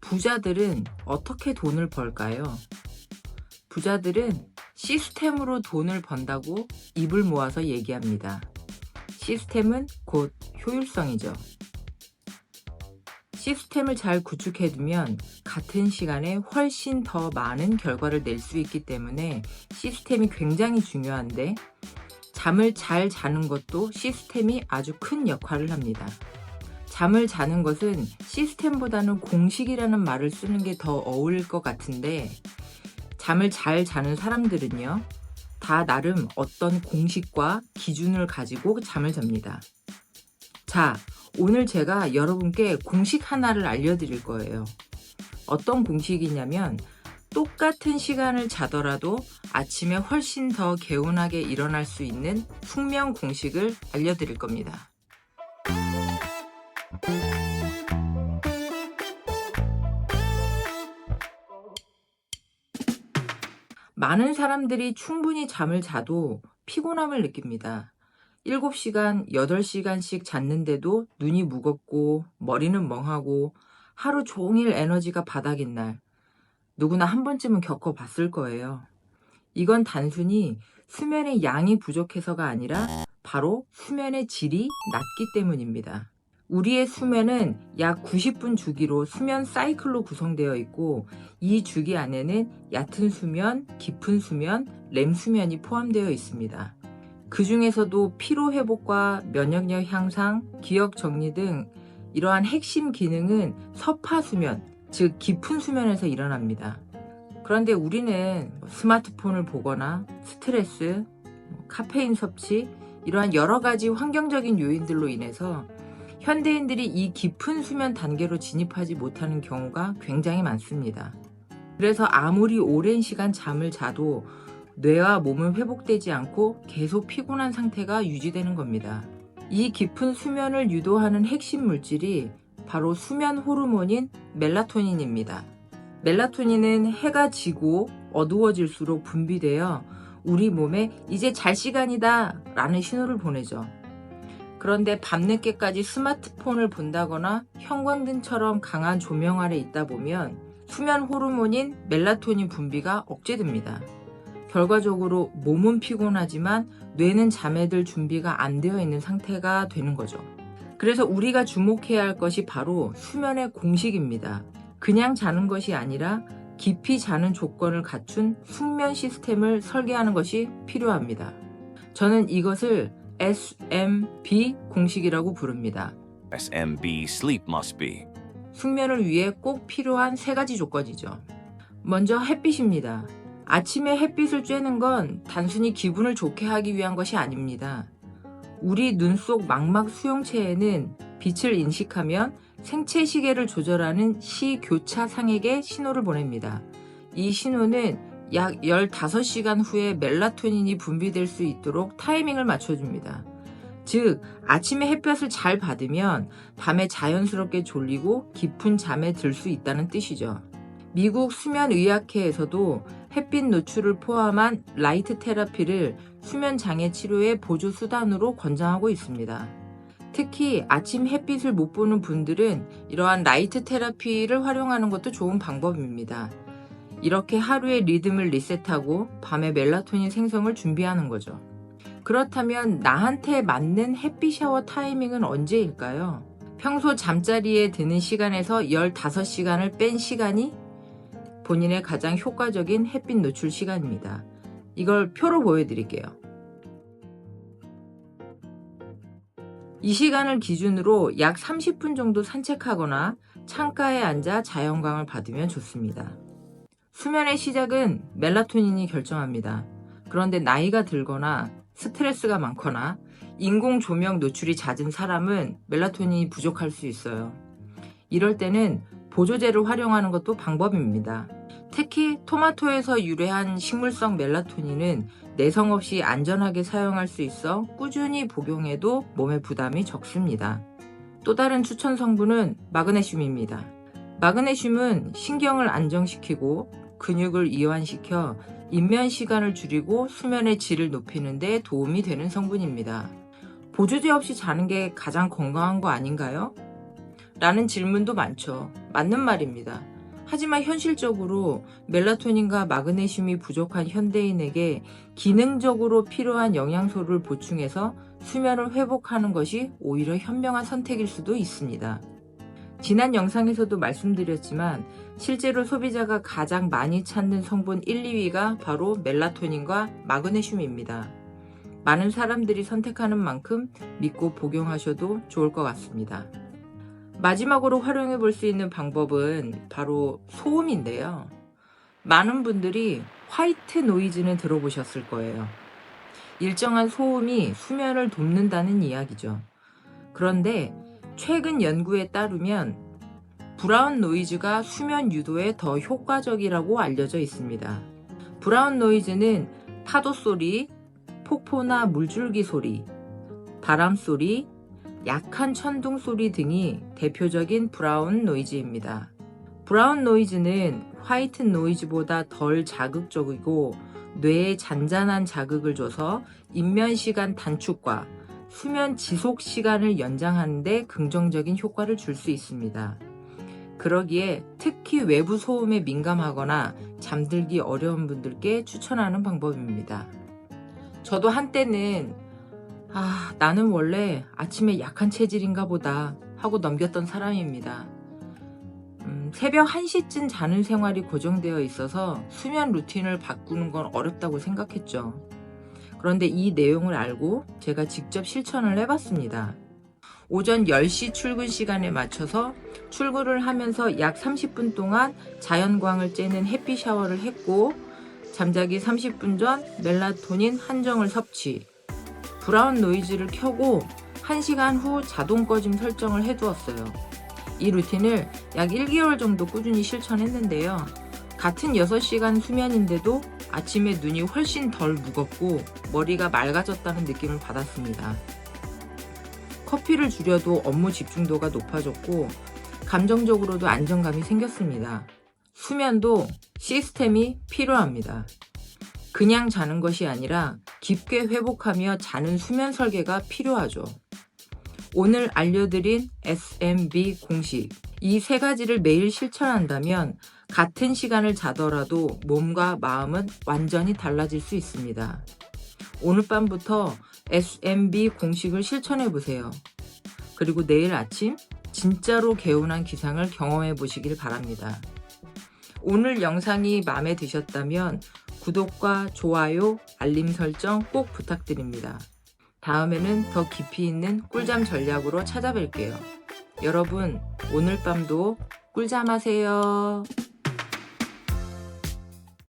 부자들은 어떻게 돈을 벌까요? 부자들은 시스템으로 돈을 번다고 입을 모아서 얘기합니다. 시스템은 곧 효율성이죠. 시스템을 잘 구축해두면 같은 시간에 훨씬 더 많은 결과를 낼 수 있기 때문에 시스템이 굉장히 중요한데, 잠을 잘 자는 것도 시스템이 아주 큰 역할을 합니다. 잠을 자는 것은 시스템보다는 공식이라는 말을 쓰는 게 더 어울릴 것 같은데, 잠을 잘 자는 사람들은요, 다 나름 어떤 공식과 기준을 가지고 잠을 잡니다. 자, 오늘 제가 여러분께 공식 하나를 알려드릴 거예요. 어떤 공식이냐면, 똑같은 시간을 자더라도 아침에 훨씬 더 개운하게 일어날 수 있는 숙면 공식을 알려드릴 겁니다. 많은 사람들이 충분히 잠을 자도 피곤함을 느낍니다. 7시간, 8시간씩 잤는데도 눈이 무겁고 머리는 멍하고 하루 종일 에너지가 바닥인 날, 누구나 한 번쯤은 겪어봤을 거예요. 이건 단순히 수면의 양이 부족해서가 아니라 바로 수면의 질이 낮기 때문입니다. 우리의 수면은 약 90분 주기로 수면 사이클로 구성되어 있고, 이 주기 안에는 얕은 수면, 깊은 수면, 렘 수면이 포함되어 있습니다. 그 중에서도 피로 회복과 면역력 향상, 기억 정리 등 이러한 핵심 기능은 서파 수면, 즉 깊은 수면에서 일어납니다. 그런데 우리는 스마트폰을 보거나 스트레스, 카페인 섭취, 이러한 여러 가지 환경적인 요인들로 인해서 현대인들이 이 깊은 수면 단계로 진입하지 못하는 경우가 굉장히 많습니다. 그래서 아무리 오랜 시간 잠을 자도 뇌와 몸은 회복되지 않고 계속 피곤한 상태가 유지되는 겁니다. 이 깊은 수면을 유도하는 핵심 물질이 바로 수면 호르몬인 멜라토닌입니다. 멜라토닌은 해가 지고 어두워질수록 분비되어 우리 몸에 이제 잘 시간이다 라는 신호를 보내죠. 그런데 밤늦게까지 스마트폰을 본다거나 형광등처럼 강한 조명 아래 있다 보면 수면 호르몬인 멜라토닌 분비가 억제됩니다. 결과적으로 몸은 피곤하지만 뇌는 잠에 들 준비가 안 되어 있는 상태가 되는 거죠. 그래서 우리가 주목해야 할 것이 바로 수면의 공식입니다. 그냥 자는 것이 아니라 깊이 자는 조건을 갖춘 숙면 시스템을 설계하는 것이 필요합니다. 저는 이것을 SMB 공식이라고 부릅니다. SMB sleep must be. 숙면을 위해 꼭 필요한 3가지 조건이죠. 먼저 햇빛입니다. 아침에 햇빛을 쬐는 건 단순히 기분을 좋게 하기 위한 것이 아닙니다. 우리 눈 속 망막 수용체에는 빛을 인식하면 생체 시계를 조절하는 시교차상에게 신호를 보냅니다. 이 신호는 약 15시간 후에 멜라토닌이 분비될 수 있도록 타이밍을 맞춰줍니다. 즉, 아침에 햇볕을 잘 받으면 밤에 자연스럽게 졸리고 깊은 잠에 들 수 있다는 뜻이죠. 미국 수면의학회에서도 햇빛 노출을 포함한 라이트 테라피를 수면 장애 치료의 보조 수단으로 권장하고 있습니다. 특히 아침 햇빛을 못 보는 분들은 이러한 라이트 테라피를 활용하는 것도 좋은 방법입니다. 이렇게 하루의 리듬을 리셋하고 밤에 멜라토닌 생성을 준비하는 거죠. 그렇다면 나한테 맞는 햇빛 샤워 타이밍은 언제일까요? 평소 잠자리에 드는 시간에서 15시간을 뺀 시간이 본인의 가장 효과적인 햇빛 노출 시간입니다. 이걸 표로 보여드릴게요. 이 시간을 기준으로 약 30분 정도 산책하거나 창가에 앉아 자연광을 받으면 좋습니다. 수면의 시작은 멜라토닌이 결정합니다. 그런데 나이가 들거나 스트레스가 많거나 인공 조명 노출이 잦은 사람은 멜라토닌이 부족할 수 있어요. 이럴 때는 보조제를 활용하는 것도 방법입니다. 특히 토마토에서 유래한 식물성 멜라토닌은 내성 없이 안전하게 사용할 수 있어 꾸준히 복용해도 몸의 부담이 적습니다. 또 다른 추천 성분은 마그네슘입니다. 마그네슘은 신경을 안정시키고 근육을 이완시켜 입면 시간을 줄이고 수면의 질을 높이는 데 도움이 되는 성분입니다. 보조제 없이 자는 게 가장 건강한 거 아닌가요? 라는 질문도 많죠. 맞는 말입니다. 하지만 현실적으로 멜라토닌과 마그네슘이 부족한 현대인에게 기능적으로 필요한 영양소를 보충해서 수면을 회복하는 것이 오히려 현명한 선택일 수도 있습니다. 지난 영상에서도 말씀드렸지만 실제로 소비자가 가장 많이 찾는 성분 1, 2위가 바로 멜라토닌과 마그네슘입니다. 많은 사람들이 선택하는 만큼 믿고 복용하셔도 좋을 것 같습니다. 마지막으로 활용해 볼 수 있는 방법은 바로 소음인데요. 많은 분들이 화이트 노이즈는 들어보셨을 거예요. 일정한 소음이 수면을 돕는다는 이야기죠. 그런데 최근 연구에 따르면 브라운 노이즈가 수면 유도에 더 효과적이라고 알려져 있습니다. 브라운 노이즈는 파도 소리, 폭포나 물줄기 소리, 바람 소리, 약한 천둥 소리 등이 대표적인 브라운 노이즈입니다. 브라운 노이즈는 화이트 노이즈보다 덜 자극적이고 뇌에 잔잔한 자극을 줘서 입면 시간 단축과 수면 지속 시간을 연장하는 데 긍정적인 효과를 줄 수 있습니다. 그러기에 특히 외부 소음에 민감하거나 잠들기 어려운 분들께 추천하는 방법입니다. 저도 한때는 나는 원래 아침에 약한 체질인가 보다 하고 넘겼던 사람입니다. 새벽 1시쯤 자는 생활이 고정되어 있어서 수면 루틴을 바꾸는 건 어렵다고 생각했죠. 그런데 이 내용을 알고 제가 직접 실천을 해봤습니다. 오전 10시 출근 시간에 맞춰서 출근을 하면서 약 30분 동안 자연광을 쬐는 햇빛 샤워를 했고 잠자기 30분 전 멜라토닌 한정을 섭취, 브라운 노이즈를 켜고 1시간 후 자동 꺼짐 설정을 해두었어요. 이 루틴을 약 1개월 정도 꾸준히 실천했는데요. 같은 6시간 수면인데도 아침에 눈이 훨씬 덜 무겁고 머리가 맑아졌다는 느낌을 받았습니다. 커피를 줄여도 업무 집중도가 높아졌고 감정적으로도 안정감이 생겼습니다. 수면도 시스템이 필요합니다. 그냥 자는 것이 아니라 깊게 회복하며 자는 수면 설계가 필요하죠. 오늘 알려드린 SMB 공식, 이 세 가지를 매일 실천한다면 같은 시간을 자더라도 몸과 마음은 완전히 달라질 수 있습니다. 오늘 밤부터 SMB 공식을 실천해 보세요. 그리고 내일 아침 진짜로 개운한 기상을 경험해 보시길 바랍니다. 오늘 영상이 마음에 드셨다면 구독과 좋아요, 알림 설정 꼭 부탁드립니다. 다음에는 더 깊이 있는 꿀잠 전략으로 찾아뵐게요. 여러분, 오늘 밤도 꿀잠 하세요.